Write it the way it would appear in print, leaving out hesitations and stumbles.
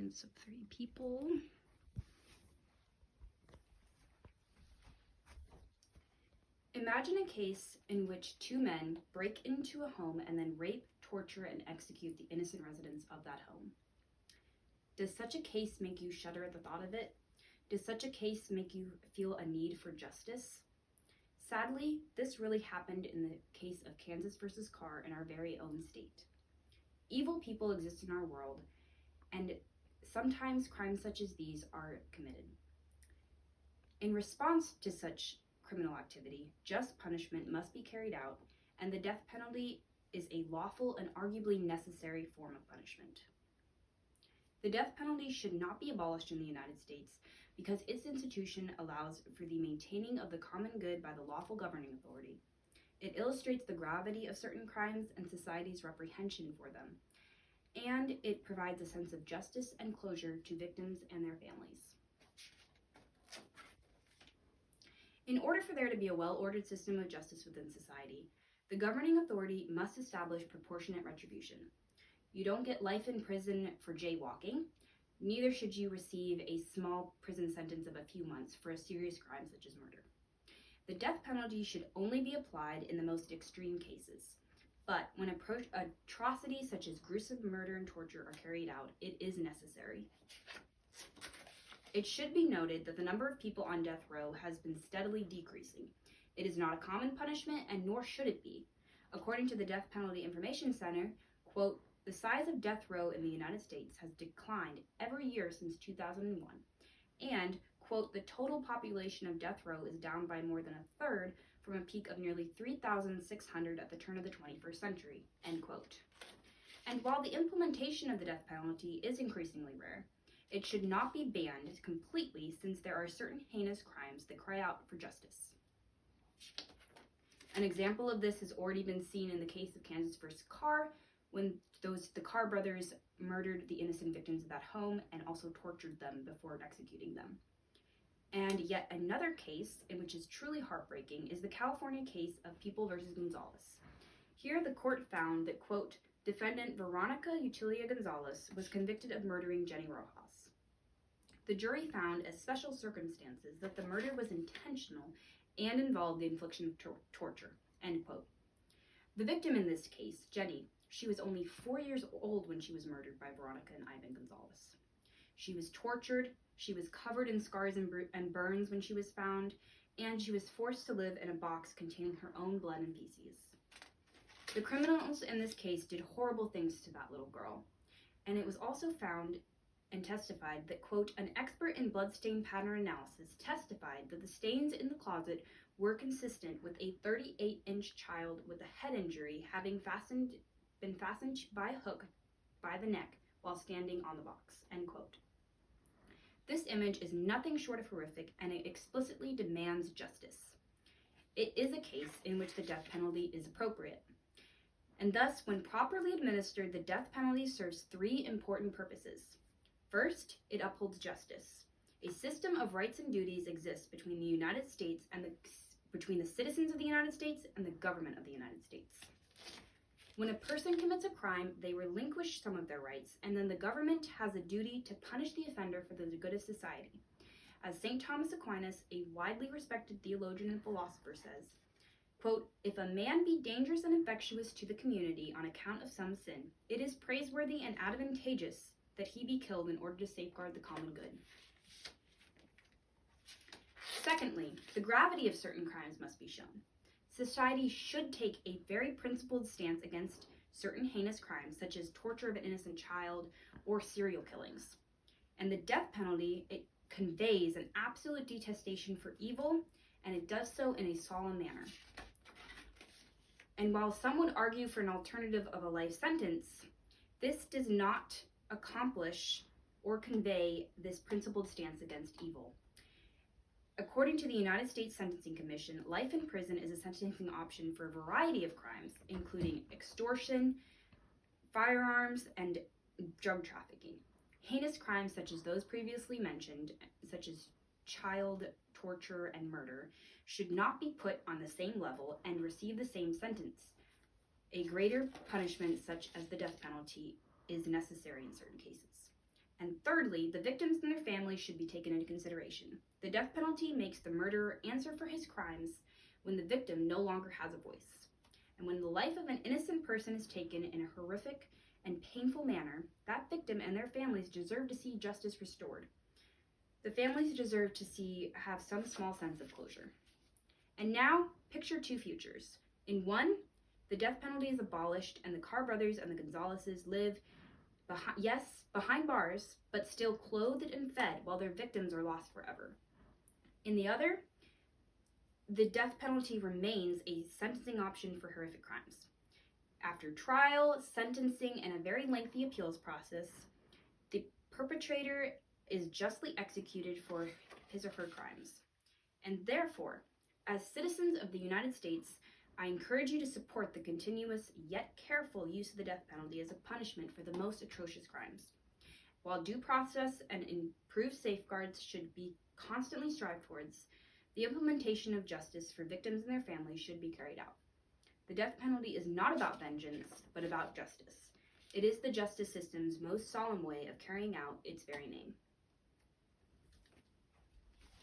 presence of 3 people. Imagine a case in which 2 men break into a home and then rape, torture, and execute the innocent residents of that home. Does such a case make you shudder at the thought of it? Does such a case make you feel a need for justice? Sadly, this really happened in the case of Kansas versus Carr in our very own state. Evil people exist in our world, and sometimes crimes such as these are committed. In response to such criminal activity, just punishment must be carried out, and the death penalty is a lawful and arguably necessary form of punishment. The death penalty should not be abolished in the United States because its institution allows for the maintaining of the common good by the lawful governing authority. It illustrates the gravity of certain crimes and society's reprehension for them, and it provides a sense of justice and closure to victims and their families. In order for there to be a well-ordered system of justice within society, the governing authority must establish proportionate retribution. You don't get life in prison for jaywalking, neither should you receive a small prison sentence of a few months for a serious crime such as murder. The death penalty should only be applied in the most extreme cases, but when atrocities such as gruesome murder and torture are carried out, it is necessary. It should be noted that the number of people on death row has been steadily decreasing. It is not a common punishment, and nor should it be. According to the Death Penalty Information Center, quote, the size of death row in the United States has declined every year since 2001, and, quote, the total population of death row is down by more than a third from a peak of nearly 3,600 at the turn of the 21st century, end quote. And while the implementation of the death penalty is increasingly rare, it should not be banned completely since there are certain heinous crimes that cry out for justice. An example of this has already been seen in the case of Kansas versus Carr, when the Carr brothers murdered the innocent victims of that home and also tortured them before executing them. And yet another case, in which is truly heartbreaking, is the California case of People versus Gonzalez. Here the court found that, quote, defendant Veronica Utilia Gonzalez was convicted of murdering Jenny Rojas. The jury found as special circumstances that the murder was intentional and involved the infliction of torture, end quote. The victim in this case, Jenny, she was only 4 years old when she was murdered by Veronica and Ivan Gonzalez. She was tortured, she was covered in scars and burns when she was found, and she was forced to live in a box containing her own blood and feces. The criminals in this case did horrible things to that little girl, and it was also found and testified that, quote, an expert in bloodstain pattern analysis testified that the stains in the closet were consistent with a 38-inch child with a head injury having been fastened by a hook by the neck while standing on the box, end quote. This image is nothing short of horrific, and it explicitly demands justice. It is a case in which the death penalty is appropriate. And thus, when properly administered, the death penalty serves 3 important purposes. First, it upholds justice. A system of rights and duties exists between the United States and between the citizens of the United States and the government of the United States. When a person commits a crime, they relinquish some of their rights, and then the government has a duty to punish the offender for the good of society. As St. Thomas Aquinas, a widely respected theologian and philosopher, says, quote, if a man be dangerous and infectious to the community on account of some sin, it is praiseworthy and advantageous that he be killed in order to safeguard the common good. Secondly, the gravity of certain crimes must be shown. Society should take a very principled stance against certain heinous crimes, such as torture of an innocent child or serial killings. And the death penalty, it conveys an absolute detestation for evil, and it does so in a solemn manner. And while some would argue for an alternative of a life sentence, this does not accomplish or convey this principled stance against evil. According to the United States Sentencing Commission, life in prison is a sentencing option for a variety of crimes, including extortion, firearms, and drug trafficking. Heinous crimes such as those previously mentioned, such as child torture and murder, should not be put on the same level and receive the same sentence. A greater punishment, such as the death penalty, is necessary in certain cases. And thirdly, the victims and their families should be taken into consideration. The death penalty makes the murderer answer for his crimes when the victim no longer has a voice. And when the life of an innocent person is taken in a horrific and painful manner, that victim and their families deserve to see justice restored. The families deserve to have some small sense of closure. And now, picture two futures. In one, the death penalty is abolished and the Carr brothers and the Gonzaleses live behind bars, but still clothed and fed while their victims are lost forever. In the other, the death penalty remains a sentencing option for horrific crimes. After trial, sentencing, and a very lengthy appeals process, the perpetrator is justly executed for his or her crimes. And therefore, as citizens of the United States, I encourage you to support the continuous yet careful use of the death penalty as a punishment for the most atrocious crimes. While due process and improved safeguards should be constantly strived towards, the implementation of justice for victims and their families should be carried out. The death penalty is not about vengeance, but about justice. It is the justice system's most solemn way of carrying out its very name.